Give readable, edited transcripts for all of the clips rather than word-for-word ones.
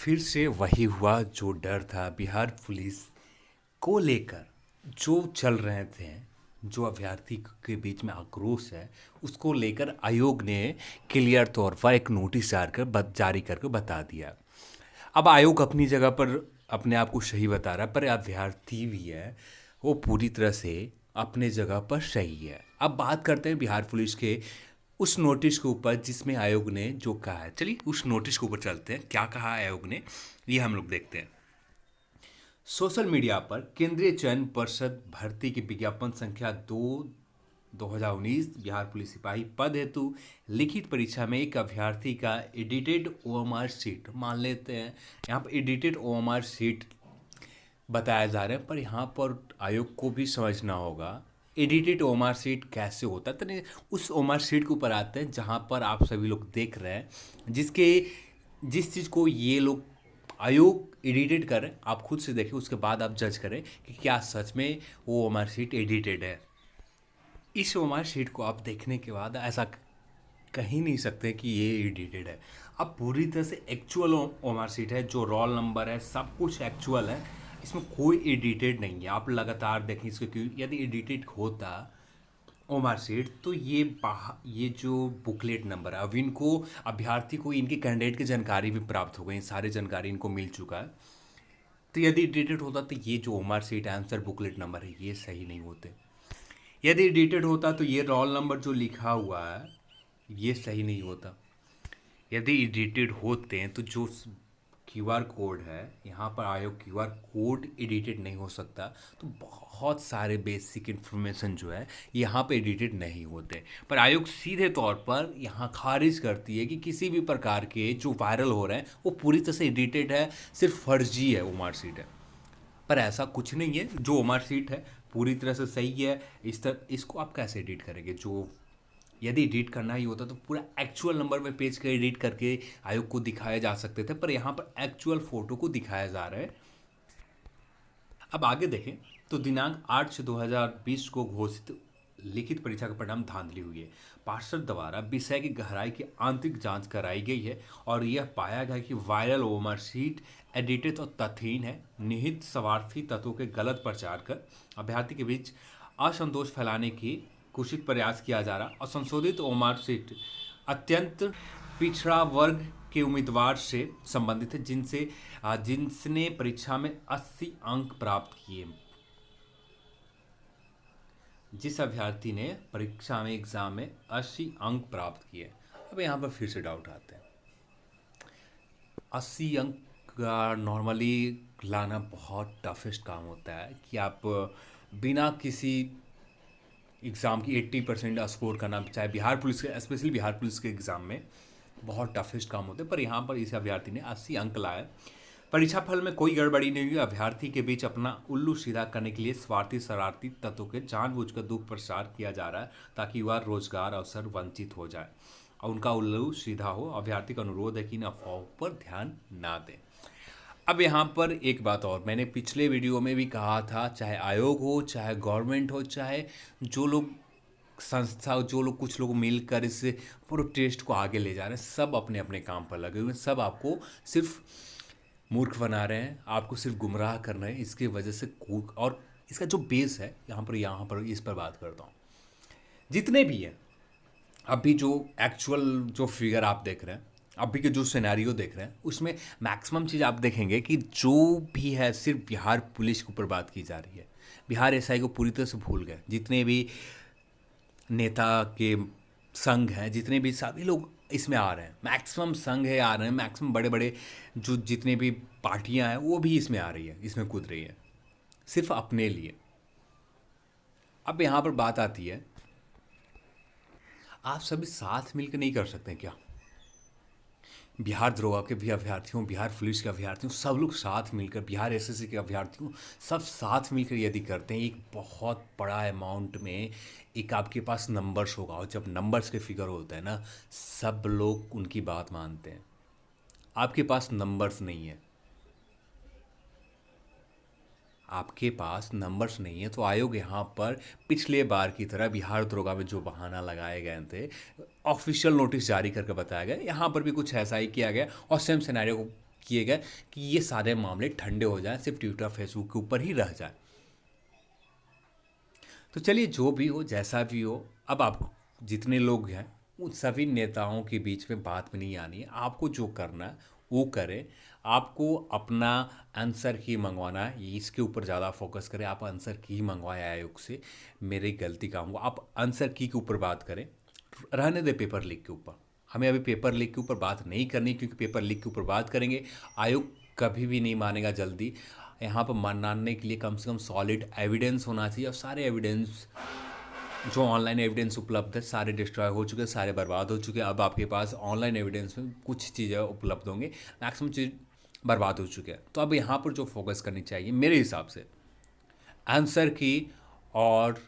फिर से वही हुआ जो डर था बिहार पुलिस को लेकर। जो चल रहे थे, जो अभ्यर्थी के बीच में आक्रोश है, उसको लेकर आयोग ने क्लियर तौर पर एक नोटिस जारी करके बता दिया। अब आयोग अपनी जगह पर अपने आप को सही बता रहा है, पर अभ्यर्थी भी है वो पूरी तरह से अपने जगह पर सही है। अब बात करते हैं बिहार पुलिस के उस नोटिस के ऊपर जिसमें आयोग ने जो कहा है। चलिए उस नोटिस के ऊपर चलते हैं, क्या कहा आयोग ने ये हम लोग देखते हैं। सोशल मीडिया पर केंद्रीय चयन पर्षद भर्ती की विज्ञापन संख्या 2019 बिहार पुलिस सिपाही पद हेतु लिखित परीक्षा में एक अभ्यर्थी का एडिटेड ओएमआर शीट, मान लेते हैं यहाँ पर एडिटेड ओएमआर शीट बताया जा रहा है, पर यहाँ पर आयोग को भी समझना होगा एडिटेड ओएमआर शीट कैसे होता है। तो नहीं, उस ओएमआर शीट के ऊपर आते हैं जहाँ पर आप सभी लोग देख रहे हैं, जिस चीज़ को ये लोग आयोग एडिटेड करें, आप खुद से देखें, उसके बाद आप जज करें कि क्या सच में वो ओएमआर शीट एडिटेड है। इस ओएमआर शीट को आप देखने के बाद ऐसा कह ही नहीं सकते कि ये एडिटेड है। अब पूरी तरह से एक्चुअल ओएमआर शीट है, जो रोल नंबर है सब कुछ एक्चुअल है, इसमें कोई एडिटेड नहीं है। आप लगातार देखें इसको, क्योंकि यदि एडिटेड होता ओएमआर शीट तो ये जो बुकलेट नंबर है, अब इनको अभ्यर्थी को इनके कैंडिडेट की जानकारी भी प्राप्त हो गई, सारी जानकारी इनको मिल चुका है। तो यदि एडिटेड होता तो ये जो OMR sheet answer booklet number है ये सही नहीं होते। यदि एडिटेड होता तो ये रोल नंबर जो लिखा हुआ है ये सही नहीं होता। यदि एडिटेड होते हैं तो जो क्यूआर कोड है, यहाँ पर आयोग क्यूआर कोड एडिटेड नहीं हो सकता, तो बहुत सारे बेसिक इन्फॉर्मेशन जो है यहाँ पे एडिटेड नहीं होते। पर आयोग सीधे तौर पर यहाँ खारिज करती है कि किसी भी प्रकार के जो वायरल हो रहे हैं वो पूरी तरह से एडिटेड है, सिर्फ फर्जी है ओएमआर शीट है। पर ऐसा कुछ नहीं है, जो ओएमआर शीट है पूरी तरह से सही है। इसको आप कैसे एडिट करेंगे? जो यदि एडिट करना ही होता तो पूरा एक्चुअल नंबर में पेज का एडिट करके आयोग को दिखाया जा सकते थे, पर यहाँ पर एक्चुअल फोटो को दिखाया जा रहा है। अब आगे देखें तो दिनांक 8/6/2020 को घोषित लिखित परीक्षा का परिणाम धांधली हुई है। पार्षद द्वारा विषय की गहराई की आंतरिक जांच कराई गई है और यह पाया गया कि वायरल ओएमआर शीट एडिटेड और तथहीन है। निहित स्वार्थी तत्वों के गलत प्रचार कर अभ्यर्थी के बीच असंतोष फैलाने की कुशित प्रयास किया जा रहा और संशोधित ओएमआर शीट अत्यंत पिछड़ा वर्ग के उम्मीदवार से संबंधित है, जिसने परीक्षा में 80 अंक प्राप्त किए। जिस अभ्यर्थी ने परीक्षा में एग्जाम में 80 अंक प्राप्त किए। अब यहाँ पर फिर से डाउट आते हैं। 80 अंक का नॉर्मली लाना बहुत टफेस्ट काम होता है कि आप बिना किसी एग्ज़ाम की 80% स्कोर करना, चाहे बिहार पुलिस के, स्पेशली बिहार पुलिस के एग्ज़ाम में बहुत टफेस्ट काम होते हैं। पर यहाँ पर इस अभ्यर्थी ने 80 अंक लाए। परीक्षा फल में कोई गड़बड़ी नहीं हुई। अभ्यर्थी के बीच अपना उल्लू सीधा करने के लिए स्वार्थी शरारती तत्वों के जानबूझकर दुष्प्रचार किया जा रहा है ताकि युवा रोजगार अवसर वंचित हो जाए और उनका उल्लू सीधा हो। अभ्यर्थी का अनुरोध है कि इन अफवाहों पर ध्यान ना दें। अब यहाँ पर एक बात और, मैंने पिछले वीडियो में भी कहा था, चाहे आयोग हो, चाहे गवर्नमेंट हो, चाहे जो लोग संस्था, जो लोग कुछ लोग मिलकर इस प्रोटेस्ट को आगे ले जा रहे हैं, सब अपने अपने काम पर लगे हुए हैं। सब आपको सिर्फ मूर्ख बना रहे हैं, आपको सिर्फ गुमराह कर रहे हैं। इसकी वजह से और इसका जो बेस है यहाँ पर इस पर बात करता हूँ। जितने भी हैं अभी जो एक्चुअल जो फिगर आप देख रहे हैं, अभी के जो सिनेरियो देख रहे हैं, उसमें मैक्सिमम चीज़ आप देखेंगे कि जो भी है सिर्फ बिहार पुलिस के ऊपर बात की जा रही है। बिहार एसआई को पूरी तरह से भूल गए। जितने भी नेता के संघ हैं, जितने भी सभी लोग इसमें आ रहे हैं, मैक्सिमम संघ है आ रहे हैं, मैक्सिमम बड़े बड़े जो जितने भी पार्टियां हैं वो भी इसमें आ रही है, इसमें कूद रही है सिर्फ अपने लिए। अब यहाँ पर बात आती है, आप सभी साथ मिलकर नहीं कर सकते क्या? बिहार दरोगा के भी अभ्यर्थियों, बिहार पुलिस के अभ्यर्थियों, सब लोग साथ मिलकर, बिहार एसएससी के अभ्यर्थियों, सब साथ मिलकर यदि करते हैं, एक बहुत बड़ा अमाउंट में एक आपके पास नंबर्स होगा। और जब नंबर्स के फिगर होते हैं ना, सब लोग उनकी बात मानते हैं। आपके पास नंबर्स नहीं है, आपके पास नंबर्स नहीं है, तो आयोग यहाँ पर पिछले बार की तरह बिहार दरोगा में जो बहाना लगाए गए थे, ऑफिशियल नोटिस जारी करके बताया गया, यहाँ पर भी कुछ ऐसा ही किया गया और सेम सिनेरियो किए गए कि ये सारे मामले ठंडे हो जाएं, सिर्फ ट्विटर फेसबुक के ऊपर ही रह जाए। तो चलिए, जो भी हो जैसा भी हो, अब आप जितने लोग हैं उन सभी नेताओं के बीच में बात में नहीं आनी है। आपको जो करना है वो करें। आपको अपना आंसर की मंगवाना है, इसके ऊपर ज़्यादा फोकस करें। आप आंसर की मंगवाएं आयोग से, मेरी गलती काम हो। आप आंसर की के ऊपर बात करें, रहने दे पेपर लीक के ऊपर। हमें अभी पेपर लीक के ऊपर बात नहीं करनी, क्योंकि पेपर लीक के ऊपर बात करेंगे आयोग कभी भी नहीं मानेगा जल्दी। यहाँ पर मानने के लिए कम से कम सॉलिड एविडेंस होना चाहिए, और सारे एविडेंस जो ऑनलाइन एविडेंस उपलब्ध है सारे डिस्ट्रॉय हो चुके हैं, सारे बर्बाद हो चुके हैं। अब आपके पास ऑनलाइन एविडेंस में कुछ चीज़ें उपलब्ध होंगे, मैक्सिमम चीज़ बर्बाद हो चुके हैं। तो अब यहाँ पर जो फोकस करनी चाहिए मेरे हिसाब से, आंसर की और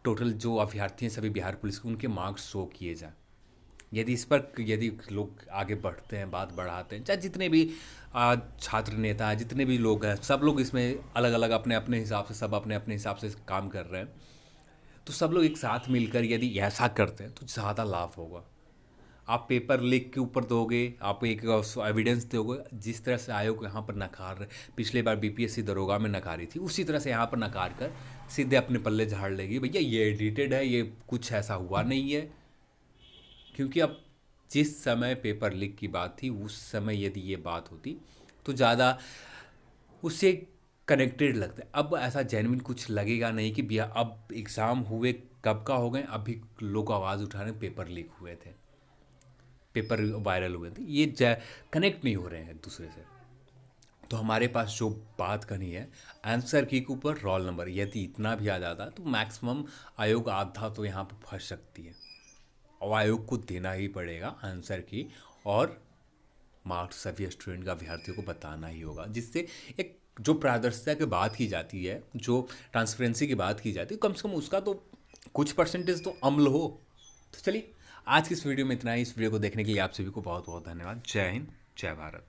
टोटल जो अभ्यर्थी हैं सभी बिहार पुलिस के, उनके मार्क्स शो किए जाए। यदि लोग आगे बढ़ते हैं, बात बढ़ाते हैं, चाहे जितने भी छात्र नेता हैं, जितने भी लोग हैं, सब लोग इसमें अलग अलग अपने अपने हिसाब से, सब अपने अपने हिसाब से काम कर रहे हैं। तो सब लोग एक साथ मिलकर यदि ऐसा करते हैं तो ज़्यादा लाभ होगा। आप पेपर लीक के ऊपर दोगे, आप एक एविडेंस दोगे, जिस तरह से आयोग यहाँ पर नकार रहे, पिछले बार बीपीएससी दरोगा में नकारी थी, उसी तरह से यहाँ पर नकार कर सीधे अपने पल्ले झाड़ लेगी, भैया ये एडिटेड है, ये कुछ ऐसा हुआ नहीं है। क्योंकि अब जिस समय पेपर लीक की बात थी, उस समय यदि ये बात होती तो ज़्यादा उससे कनेक्टेड लगता है। अब ऐसा जेन्युइन कुछ लगेगा नहीं कि भैया अब एग्ज़ाम हुए कब का हो गए, अभी लोग आवाज़ उठा रहे हैं पेपर लीक हुए थे, पेपर वायरल हुए थे, ये कनेक्ट नहीं हो रहे हैं दूसरे से। तो हमारे पास जो बात करनी है आंसर की के ऊपर रोल नंबर, यदि इतना भी आ जाता तो मैक्सिमम आयोग आधा तो यहाँ पर फंस सकती है, और आयोग को देना ही पड़ेगा आंसर की, और मार्क्स सभी स्टूडेंट का अभ्यर्थियों को बताना ही होगा, जिससे एक जो पारदर्शिता की बात की जाती है, जो ट्रांसपेरेंसी की बात की जाती है, कम से कम उसका तो कुछ परसेंटेज तो अमल हो। तो चलिए, आज की इस वीडियो में इतना ही। इस वीडियो को देखने के लिए आप सभी को बहुत बहुत धन्यवाद। जय हिंद, जय भारत।